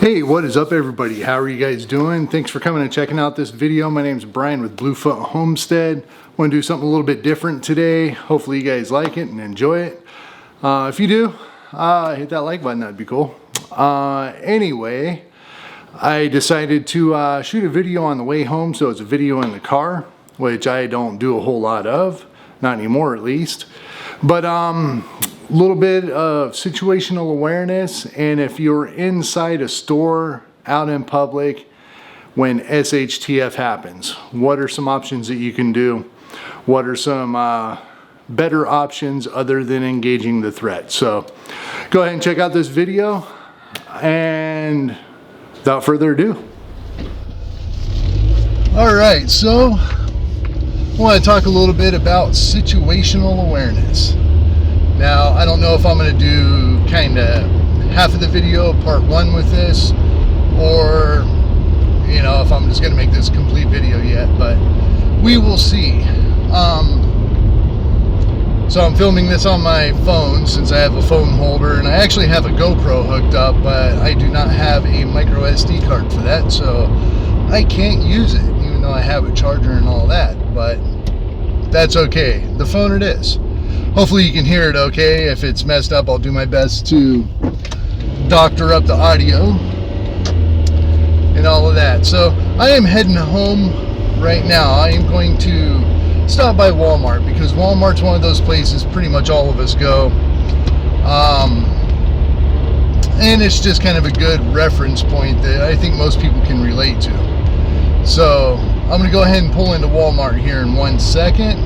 Hey, what is up everybody? How are you guys doing? Thanks for coming and checking out this video. My name is Brian with Bluefoot Homestead. I want to do something a little bit different today. Hopefully you guys like it and enjoy it. If you do, hit that like button, that'd be cool. Anyway, I decided to shoot a video on the way home, so it's a video in the car, which I don't do a whole lot of, not anymore at least. But little bit of situational awareness, and if you're inside a store out in public when SHTF happens, what are some options that you can do? What are some better options other than engaging the threat? So go ahead and check out this video, and without further ado. All right, so I want to talk a little bit about situational awareness. Now, I don't know if I'm going to do kind of half of the video, part one with this, or, you know, if I'm just going to make this complete video yet, but we will see. So I'm filming this on my phone since I have a phone holder, and I actually have a GoPro hooked up, but I do not have a micro SD card for that, so I can't use it, even though I have a charger and all that, but that's okay. The phone it is. Hopefully you can hear it okay. If it's messed up, I'll do my best to doctor up the audio and all of that. So I am heading home right now. I am going to stop by Walmart because Walmart's one of those places pretty much all of us go. And it's just kind of a good reference point that I think most people can relate to. So I'm going to go ahead and pull into Walmart here in 1 second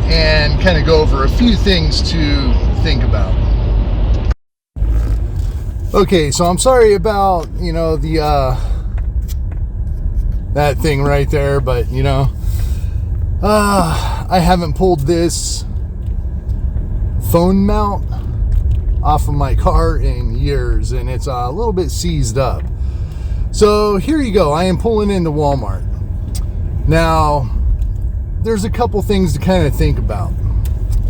and kind of go over a few things to think about. Okay, so I'm sorry about, you know, the that thing right there, but you know, I haven't pulled this phone mount off of my car in years, and it's a little bit seized up. So here you go. I am pulling into Walmart now. There's a couple things to kind of think about,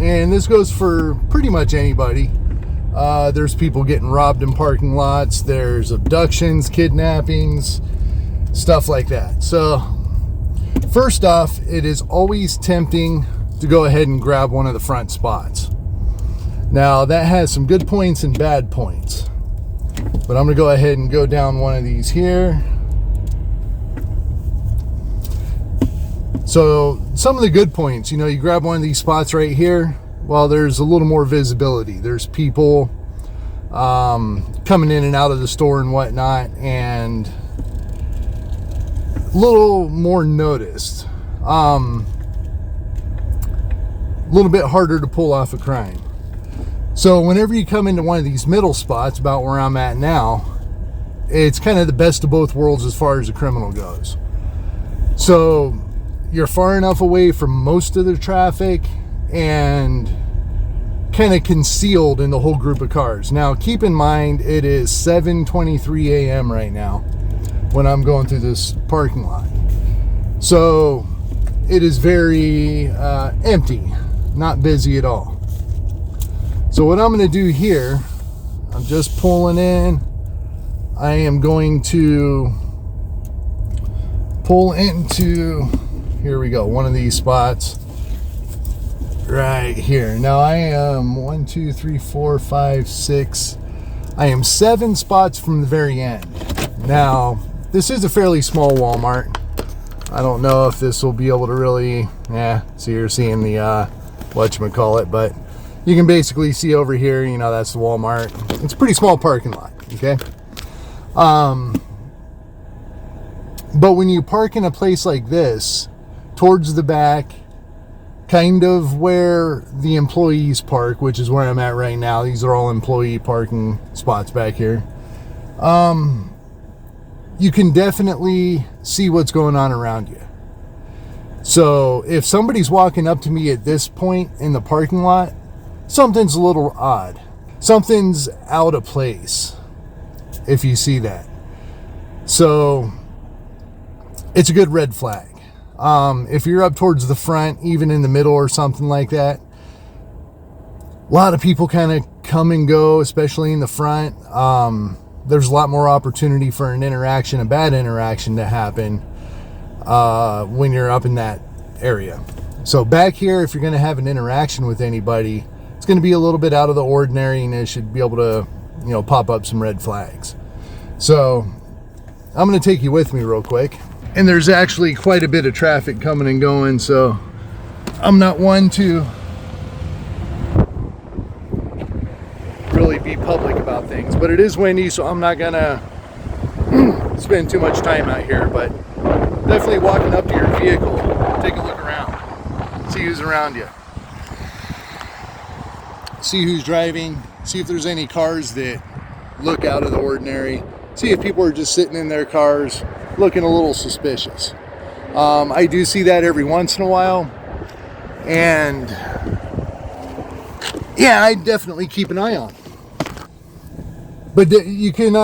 and this goes for pretty much anybody. There's people getting robbed in parking lots, there's abductions, kidnappings, stuff like that. So first off, it is always tempting to go ahead and grab one of the front spots. Now that has some good points and bad points, but I'm gonna go ahead and go down one of these here. So some of the good points, you know, you grab one of these spots right here, well, there's a little more visibility. There's people coming in and out of the store and whatnot, and a little more noticed. A little bit harder to pull off a crime. So whenever you come into one of these middle spots, about where I'm at now, it's kind of the best of both worlds as far as the criminal goes. So you're far enough away from most of the traffic and kind of concealed in the whole group of cars. Now keep in mind, it is 7:23 a.m. right now when I'm going through this parking lot. So it is very empty, not busy at all. So what I'm going to do here, I'm just pulling in. I am going to pull into, here we go, one of these spots right here. Now I am 1, 2, 3, 4, 5, 6. I am 7 spots from the very end. Now this is a fairly small Walmart. I don't know if this will be able to really, so you're seeing the whatchamacallit, but you can basically see over here, you know, that's the Walmart. It's a pretty small parking lot, okay? But when you park in a place like this, towards the back, kind of where the employees park, which is where I'm at right now. These are all employee parking spots back here. You can definitely see what's going on around you. So if somebody's walking up to me at this point in the parking lot, something's a little odd. Something's out of place, if you see that. So it's a good red flag. If you're up towards the front, even in the middle or something like that, a lot of people kind of come and go, especially in the front. there's a lot more opportunity for an interaction, a bad interaction, to happen when you're up in that area. So back here, if you're going to have an interaction with anybody, it's going to be a little bit out of the ordinary, and it should be able to, you know, pop up some red flags. So I'm going to take you with me real quick. And there's actually quite a bit of traffic coming and going, so I'm not one to really be public about things, but it is windy, so I'm not gonna spend too much time out here. But definitely walking up to your vehicle, take a look around, see who's around you, see who's driving, see if there's any cars that look out of the ordinary, see if people are just sitting in their cars looking a little suspicious. I do see that every once in a while, and yeah, I definitely keep an eye on it. But you can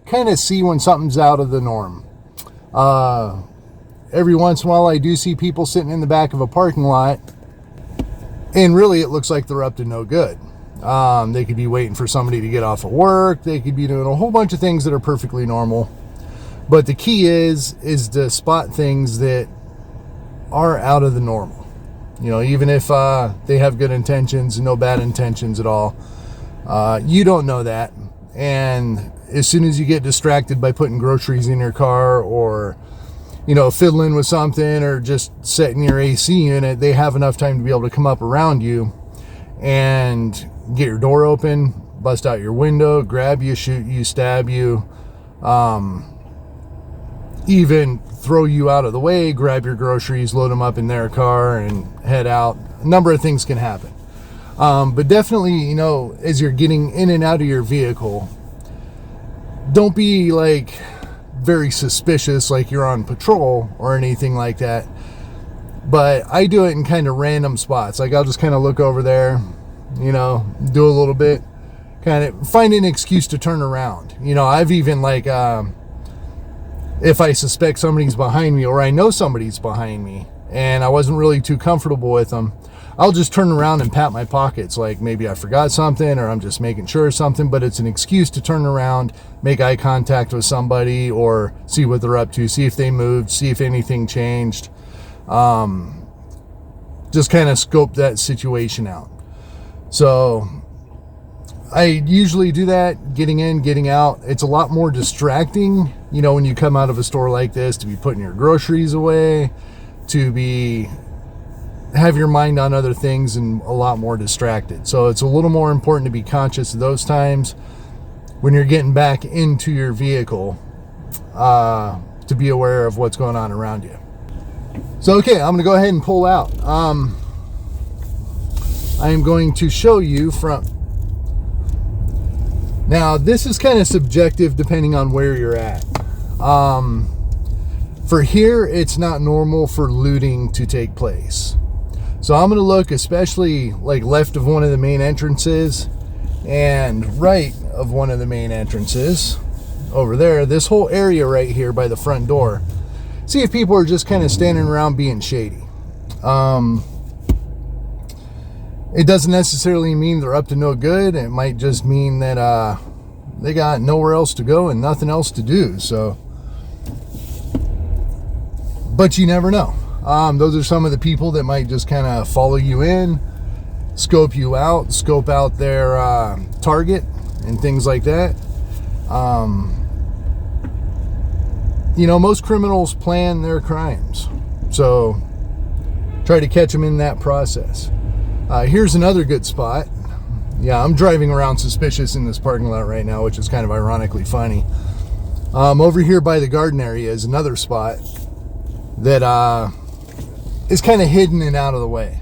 kind of see when something's out of the norm. Every once in a while I do see people sitting in the back of a parking lot, and really it looks like they're up to no good. They could be waiting for somebody to get off of work, they could be doing a whole bunch of things that are perfectly normal. But the key is to spot things that are out of the normal. You know, even if they have good intentions and no bad intentions at all, you don't know that. And as soon as you get distracted by putting groceries in your car, or, you know, fiddling with something, or just setting your AC unit, they have enough time to be able to come up around you and get your door open, bust out your window, grab you, shoot you, stab you, even throw you out of the way, grab your groceries, load them up in their car, and head out. A number of things can happen. But definitely, you know, as you're getting in and out of your vehicle, don't be like very suspicious, like you're on patrol or anything like that. But I do it in kind of random spots. Like I'll just kind of look over there, you know, do a little bit, kind of find an excuse to turn around. You know, I've even like, if I suspect somebody's behind me, or I know somebody's behind me and I wasn't really too comfortable with them, I'll just turn around and pat my pockets, like maybe I forgot something, or I'm just making sure of something. But it's an excuse to turn around, make eye contact with somebody, or see what they're up to, see if they moved, see if anything changed. Just kind of scope that situation out. So I usually do that, getting in, getting out. It's a lot more distracting, you know, when you come out of a store like this, to be putting your groceries away, to be have your mind on other things, and a lot more distracted. So it's a little more important to be conscious of those times when you're getting back into your vehicle, to be aware of what's going on around you. So okay, I'm going to go ahead and pull out. I am going to show you from... Now, this is kind of subjective depending on where you're at. For here, it's not normal for looting to take place. So I'm going to look especially like left of one of the main entrances and right of one of the main entrances over there, this whole area right here by the front door. See if people are just kind of standing around being shady. It doesn't necessarily mean they're up to no good. It might just mean that they got nowhere else to go and nothing else to do. So, but you never know. Those are some of the people that might just kind of follow you in, scope you out, scope out their target and things like that. You know, most criminals plan their crimes, so try to catch them in that process. Here's another good spot. Yeah, I'm driving around suspicious in this parking lot right now, which is kind of ironically funny. Over here by the garden area is another spot that is kind of hidden and out of the way.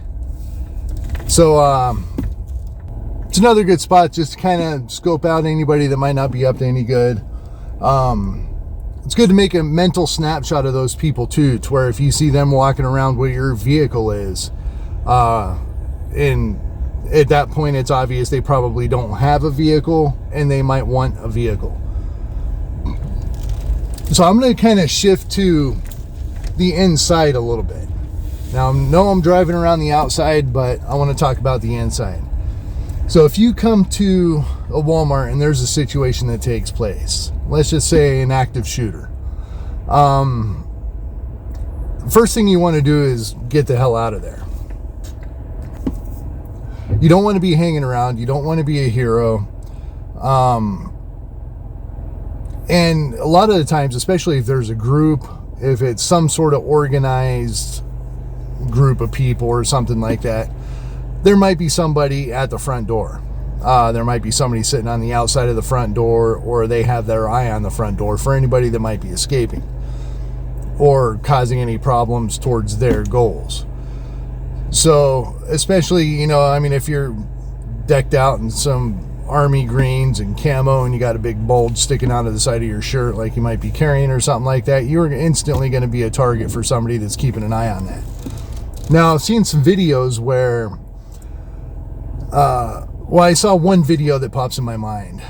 So it's another good spot just to kind of scope out anybody that might not be up to any good. It's good to make a mental snapshot of those people too, to where if you see them walking around where your vehicle is, and at that point it's obvious they probably don't have a vehicle and they might want a vehicle. So I'm going to kind of shift to the inside a little bit. Now I know I'm driving around the outside, but I want to talk about the inside. So if you come to a Walmart and there's a situation that takes place, let's just say an active shooter, first thing you want to do is get the hell out of there. You don't want to be hanging around. You don't want to be a hero. And a lot of the times, especially if there's a group, if it's some sort of organized group of people or something like that, there might be somebody at the front door. There might be somebody sitting on the outside of the front door, or they have their eye on the front door for anybody that might be escaping or causing any problems towards their goals. So, especially, you know, I mean, if you're decked out in some army greens and camo and you got a big bulge sticking out of the side of your shirt like you might be carrying or something like that, you're instantly going to be a target for somebody that's keeping an eye on that. Now, I've seen some videos where well, I saw one video that pops in my mind.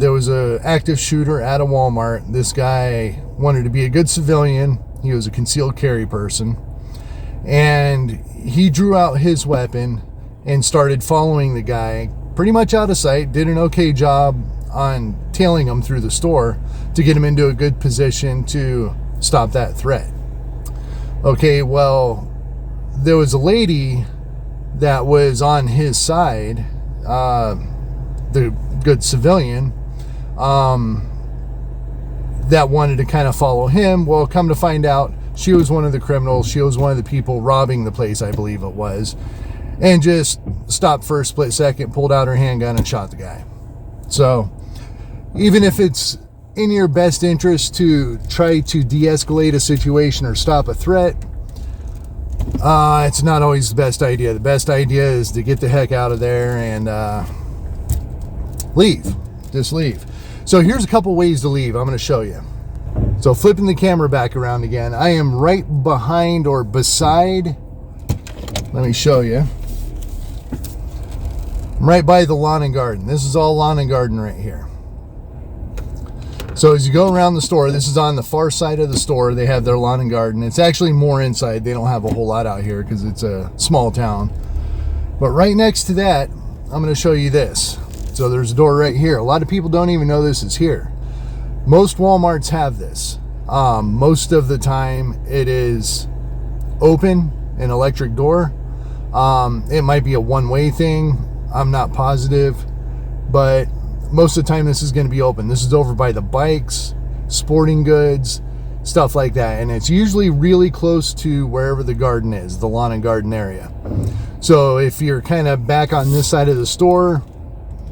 There was an active shooter at a Walmart. This guy wanted to be a good civilian. He was a concealed carry person, and he drew out his weapon and started following the guy pretty much out of sight. Did an okay job on tailing him through the store to get him into a good position to stop that threat. Okay, well, there was a lady that was on his side, the good civilian, that wanted to kind of follow him. Well, come to find out, she was one of the criminals. She was one of the people robbing the place, I believe it was, and just stopped for a split second, pulled out her handgun and shot the guy. So even if it's in your best interest to try to de-escalate a situation or stop a threat, it's not always the best idea. The best idea is to get the heck out of there and leave. Just leave. So here's a couple ways to leave. I'm going to show you. So flipping the camera back around again, I am right behind or beside, let me show you. I'm right by the lawn and garden. This is all lawn and garden right here. So as you go around the store, this is on the far side of the store. They have their lawn and garden. It's actually more inside. They don't have a whole lot out here because it's a small town. But right next to that, I'm going to show you this. So there's a door right here. A lot of people don't even know this is here. Most Walmarts have this. Most of the time it is open, an electric door. It might be a one-way thing. I'm not positive, but most of the time this is going to be open. This is over by the bikes, sporting goods, stuff like that. And it's usually really close to wherever the garden is, the lawn and garden area. So if you're kind of back on this side of the store,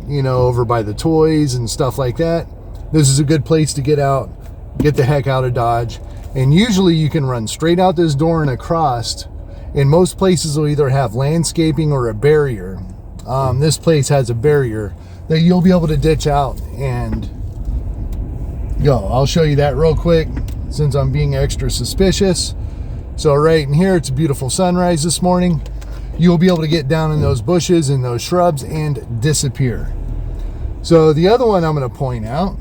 you know, over by the toys and stuff like that, this is a good place to get out, get the heck out of Dodge. And usually you can run straight out this door and across. And most places will either have landscaping or a barrier. This place has a barrier that you'll be able to ditch out and go. I'll show you that real quick since I'm being extra suspicious. So right in here, it's a beautiful sunrise this morning. You'll be able to get down in those bushes and those shrubs and disappear. So the other one I'm going to point out,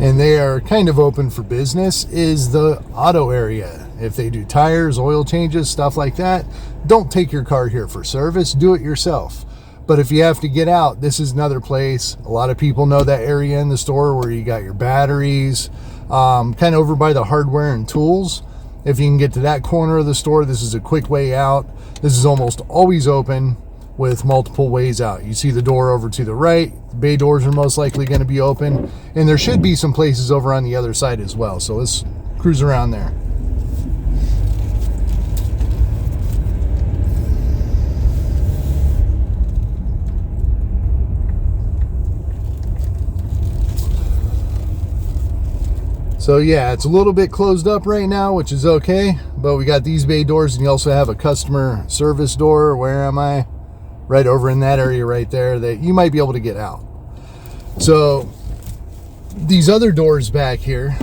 and they are kind of open for business, is the auto area. If they do tires, oil changes, stuff like that, don't take your car here for service. Do it yourself. But if you have to get out, this is another place. A lot of people know that area in the store where you got your batteries, kind of over by the hardware and tools. If you can get to that corner of the store, this is a quick way out. This is almost always open with multiple ways out. You see the door over to the right. The bay doors are most likely going to be open. And there should be some places over on the other side as well. So let's cruise around there. So yeah, it's a little bit closed up right now, which is okay, but we got these bay doors, and you also have a customer service door. Where am I? Right over in that area right there that you might be able to get out. So these other doors back here,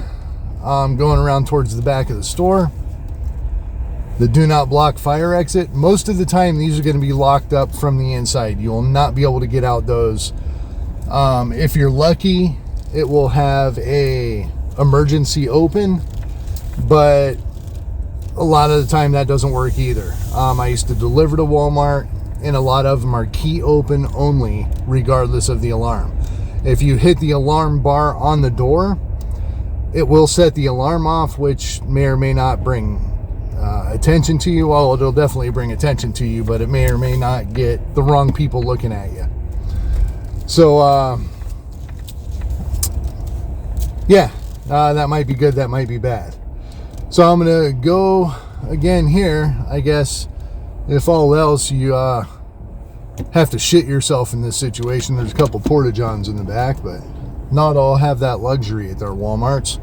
going around towards the back of the store, the do not block fire exit, most of the time these are going to be locked up from the inside. You will not be able to get out those. If you're lucky, it will have a emergency open, but a lot of the time that doesn't work either. I used to deliver to Walmart, and a lot of them are key open only, regardless of the alarm. If you hit the alarm bar on the door, it will set the alarm off, which may or may not bring attention to you. Well, it'll definitely bring attention to you, but it may or may not get the wrong people looking at you. So yeah, that might be good, that might be bad. So I'm gonna go again here. I guess if all else, you have to shit yourself in this situation. There's a couple porta-johns in the back, but not all have that luxury at their Walmarts.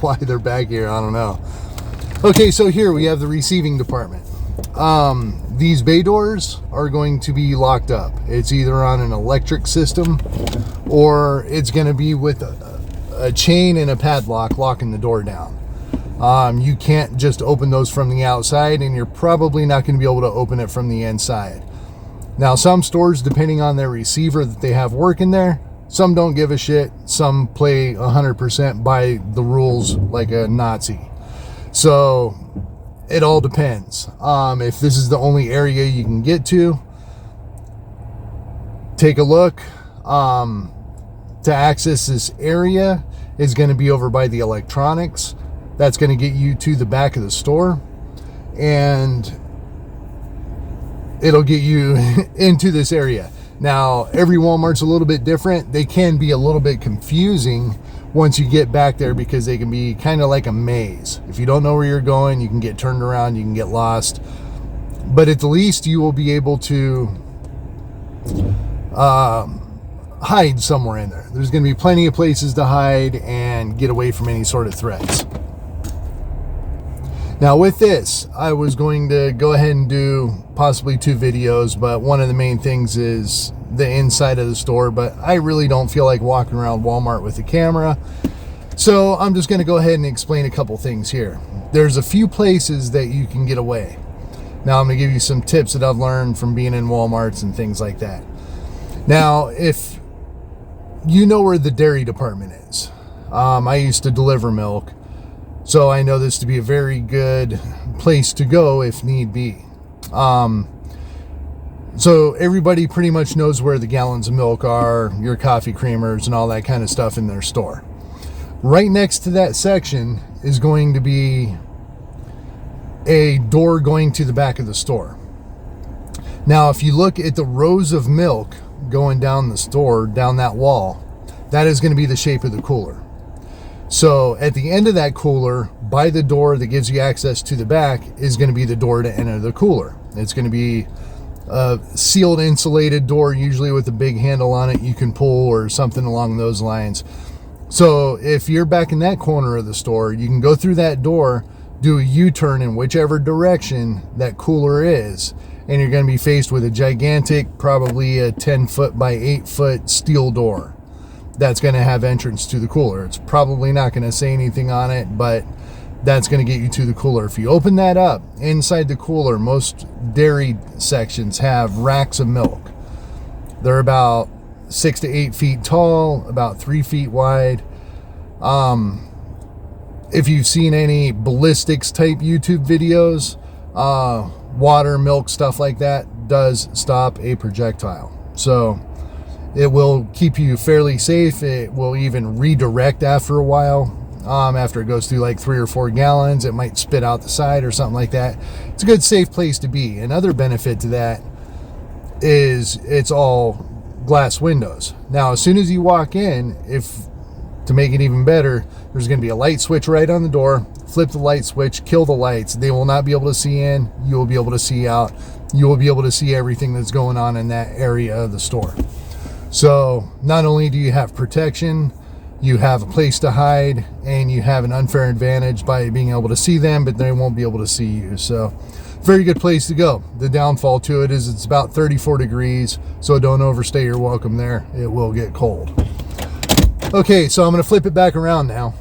Why they're back here, I don't know. Okay, so here we have the receiving department. These bay doors are going to be locked up. It's either on an electric system or it's going to be with a chain and a padlock locking the door down. You can't just open those from the outside, and you're probably not going to be able to open it from the inside. Now, some stores, depending on their receiver that they have working there, some don't give a shit. Some play 100% by the rules like a Nazi. So it all depends. If this is the only area you can get to, take a look. To access this area is going to be over by the electronics. That's going to get you to the back of the store, and it'll get you into this area. Now, every Walmart's a little bit different. They can be a little bit confusing once you get back there, because they can be kind of like a maze. If you don't know where you're going, you can get turned around, you can get lost. But at the least, you will be able to hide somewhere in there. There's going to be plenty of places to hide and get away from any sort of threats. Now with this, I was going to go ahead and do possibly 2 videos, but one of the main things is the inside of the store, but I really don't feel like walking around Walmart with a camera. So I'm just going to go ahead and explain a couple things here. There's a few places that you can get away. Now I'm going to give you some tips that I've learned from being in Walmarts and things like that. Now, if you know where the dairy department is, I used to deliver milk, so I know this to be a very good place to go if need be. So everybody pretty much knows where the gallons of milk are, your coffee creamers and all that kind of stuff in their store. Right next to that section is going to be a door going to the back of the store. Now, if you look at the rows of milk going down the store, down that wall, that is going to be the shape of the cooler. So at the end of that cooler, by the door that gives you access to the back, is going to be the door to enter the cooler. It's going to be a sealed, insulated door, usually with a big handle on it you can pull or something along those lines. So if you're back in that corner of the store, you can go through that door, do a U-turn in whichever direction that cooler is, and you're going to be faced with a gigantic, probably a 10-foot by 8-foot steel door that's going to have entrance to the cooler. It's probably not going to say anything on it, but that's going to get you to the cooler. If you open that up, inside the cooler, most dairy sections have racks of milk. They're about 6 to 8 feet tall, about 3 feet wide. If you've seen any ballistics type YouTube videos, water, milk, stuff like that does stop a projectile. So it will keep you fairly safe. It will even redirect after a while. After it goes through like 3 or 4 gallons, it might spit out the side or something like that. It's a good, safe place to be. Another benefit to that is it's all glass windows. Now, as soon as you walk in, to make it even better, there's going to be a light switch right on the door. Flip the light switch, kill the lights. They will not be able to see in. You will be able to see out. You will be able to see everything that's going on in that area of the store. So not only do you have protection, you have a place to hide, and you have an unfair advantage by being able to see them, but they won't be able to see you. So very good place to go. The downfall to it is it's about 34 degrees, so don't overstay your welcome there. It will get cold. Okay, so I'm going to flip it back around now.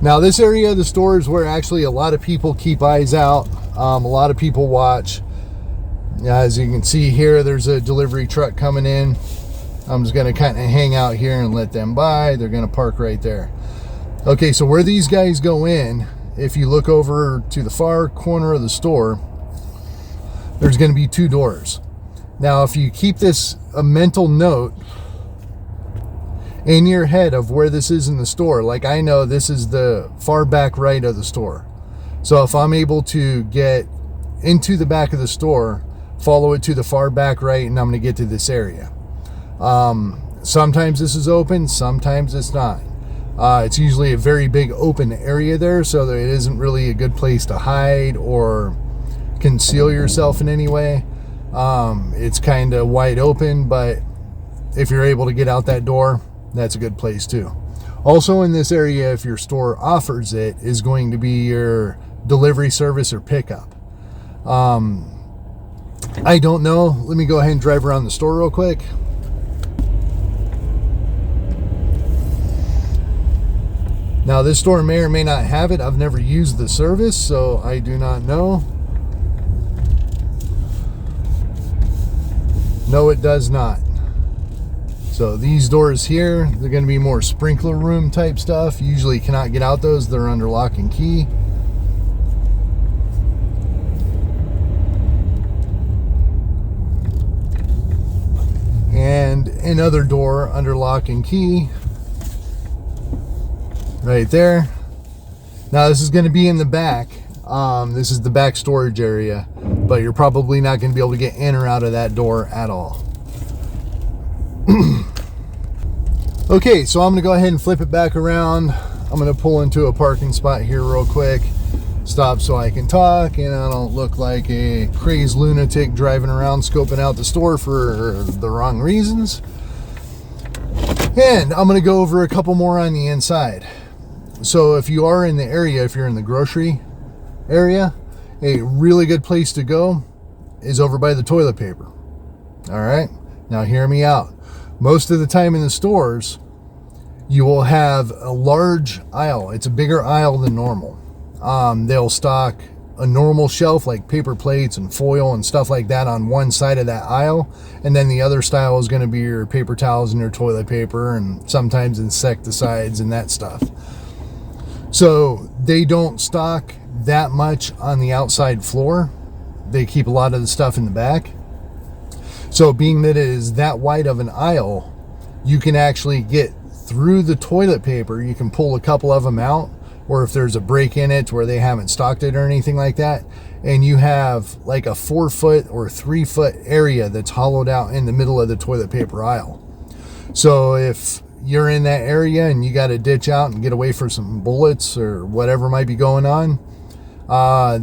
Now, this area of the store is where actually a lot of people keep eyes out. A lot of people watch. As you can see here, there's a delivery truck coming in. I'm just going to kind of hang out here and let them by. They're going to park right there. Okay, so where these guys go in, if you look over to the far corner of the store, there's going to be 2 doors. Now, if you keep this a mental note in your head of where this is in the store, like I know this is the far back right of the store. So if I'm able to get into the back of the store, follow it to the far back right, and I'm going to get to this area. Sometimes this is open, sometimes it's not. It's usually a very big open area there, so that it isn't really a good place to hide or conceal yourself in any way. It's kind of wide open, but if you're able to get out that door, that's a good place too. Also in this area, if your store offers it, is going to be your delivery service or pickup. I don't know. Let me go ahead and drive around the store real quick. Now this store may or may not have it. I've never used the service, so I do not know. No, it does not. So these doors here, they're going to be more sprinkler room type stuff. You usually cannot get out those. They're under lock and key. And another door under lock and key. Right there. Now this is going to be in the back. This is the back storage area, but you're probably not going to be able to get in or out of that door at all. Okay, so I'm going to go ahead and flip it back around. I'm going to pull into a parking spot here real quick. Stop so I can talk and I don't look like a crazed lunatic driving around scoping out the store for the wrong reasons. And I'm going to go over a couple more on the inside. So if you are in the area, if you're in the grocery area, a really good place to go is over by the toilet paper. All right, now hear me out. Most of the time in the stores, you will have a large aisle. It's a bigger aisle than normal. They'll stock a normal shelf like paper plates and foil and stuff like that on one side of that aisle, and then the other style is going to be your paper towels and your toilet paper and sometimes insecticides and that stuff. So they don't stock that much on the outside floor. They keep a lot of the stuff in the back. So being that it is that wide of an aisle, you can actually get through the toilet paper. You can pull a couple of them out, or if there's a break in it where they haven't stocked it or anything like that, and you have like a 4-foot or 3-foot area that's hollowed out in the middle of the toilet paper aisle. So if you're in that area and you got to ditch out and get away for some bullets or whatever might be going on,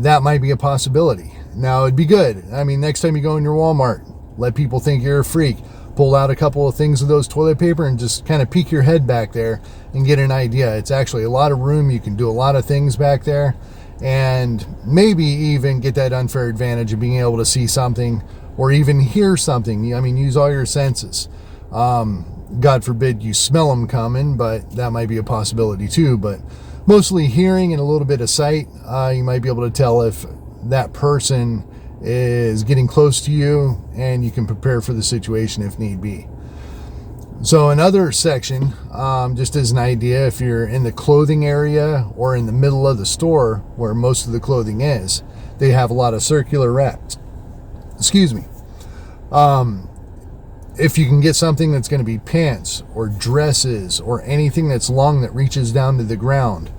that might be a possibility. Now it'd be good. I mean, next time you go in your Walmart, let people think you're a freak. Pull out a couple of things of those toilet paper and just kind of peek your head back there and get an idea. It's actually a lot of room. You can do a lot of things back there, and maybe even get that unfair advantage of being able to see something or even hear something. I mean, use all your senses. God forbid you smell them coming, but that might be a possibility too. But mostly hearing and a little bit of sight, you might be able to tell if that person is getting close to you, and you can prepare for the situation if need be. So another section, just as an idea, if you're in the clothing area or in the middle of the store where most of the clothing is, they have a lot of circular racks. Excuse me. If you can get something that's going to be pants or dresses or anything that's long that reaches down to the ground,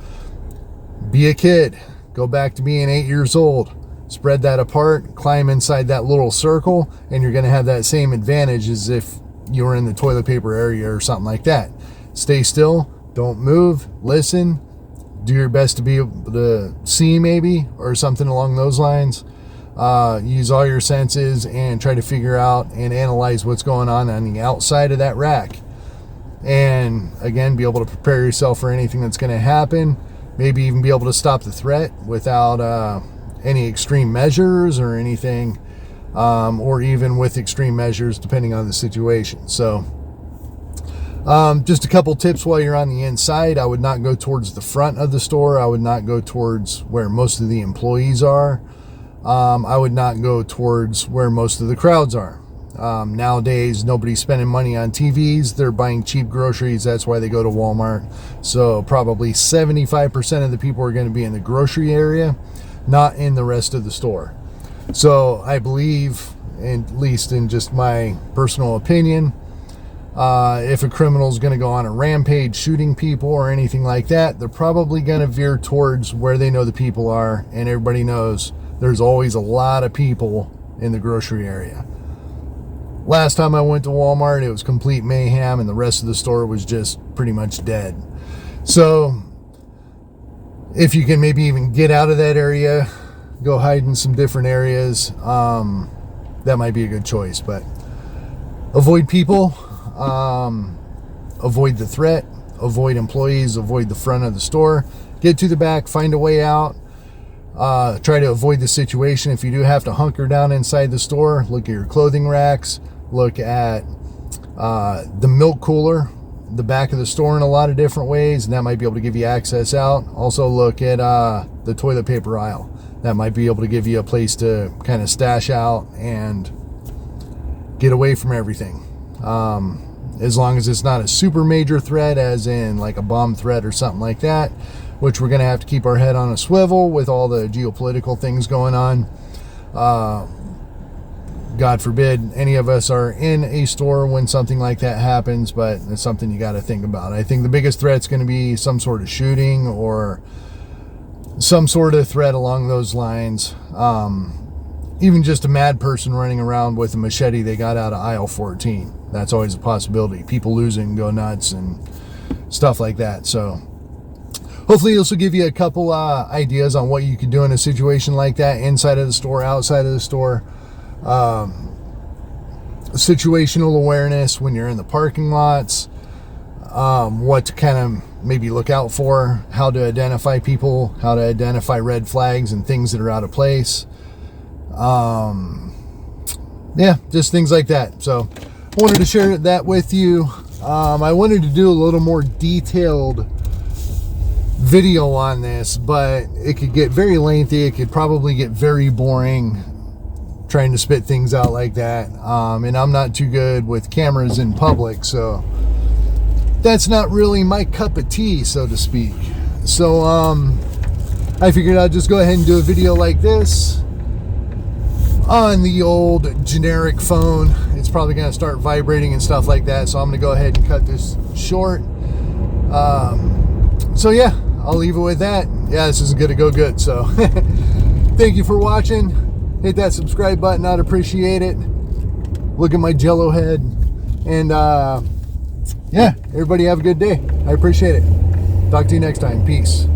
be a kid. Go back to being 8 years old. Spread that apart, climb inside that little circle, and you're going to have that same advantage as if you were in the toilet paper area or something like that. Stay still, don't move, listen, do your best to be able to see maybe, or something along those lines. Use all your senses and try to figure out and analyze what's going on the outside of that rack. And again, be able to prepare yourself for anything that's going to happen. Maybe even be able to stop the threat without any extreme measures or anything, or even with extreme measures depending on the situation. So just a couple tips while you're on the inside. I would not go towards the front of the store. I would not go towards where most of the employees are. I would not go towards where most of the crowds are. Nowadays, nobody's spending money on TVs. They're buying cheap groceries. That's why they go to Walmart. So probably 75% of the people are going to be in the grocery area, not in the rest of the store. So I believe, at least in just my personal opinion, if a criminal is going to go on a rampage shooting people or anything like that, they're probably going to veer towards where they know the people are, and everybody knows there's always a lot of people in the grocery area. Last time I went to Walmart, it was complete mayhem, and the rest of the store was just pretty much dead. So if you can maybe even get out of that area, go hide in some different areas, that might be a good choice. But avoid people, avoid the threat, avoid employees, avoid the front of the store, get to the back, find a way out. Try to avoid the situation. If you do have to hunker down inside the store, look at your clothing racks, look at the milk cooler, the back of the store in a lot of different ways, and that might be able to give you access out. Also look at the toilet paper aisle. That might be able to give you a place to kind of stash out and get away from everything. As long as it's not a super major threat, as in like a bomb threat or something like that, which we're going to have to keep our head on a swivel with all the geopolitical things going on. God forbid any of us are in a store when something like that happens, but it's something you got to think about. I think the biggest threat's going to be some sort of shooting or some sort of threat along those lines. Even just a mad person running around with a machete they got out of aisle 14. That's always a possibility. People losing, go nuts, and stuff like that. So hopefully this will give you a couple ideas on what you could do in a situation like that, inside of the store, outside of the store. Situational awareness when you're in the parking lots, what to kind of maybe look out for, how to identify people, how to identify red flags and things that are out of place. Yeah, just things like that. So I wanted to share that with you. I wanted to do a little more detailed video on this, but it could get very lengthy. It could probably get very boring trying to spit things out like that. And I'm not too good with cameras in public, so that's not really my cup of tea, so to speak. So I figured I'd just go ahead and do a video like this on the old generic phone. It's probably going to start vibrating and stuff like that, so I'm going to go ahead and cut this short. So yeah, I'll leave it with that. Yeah, this isn't going to go good, so thank you for watching. Hit that subscribe button, I'd appreciate it. Look at my jello head. And yeah, everybody have a good day. I appreciate it. Talk to you next time. Peace.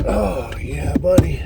Oh, yeah, buddy.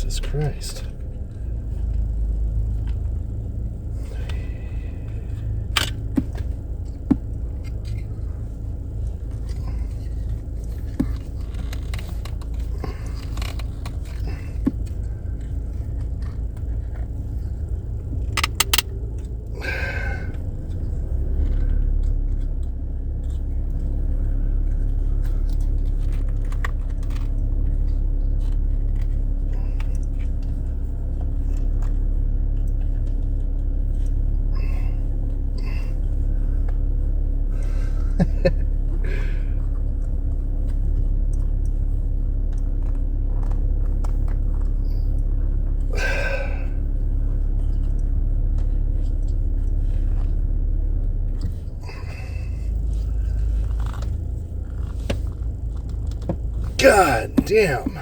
Jesus Christ. God damn.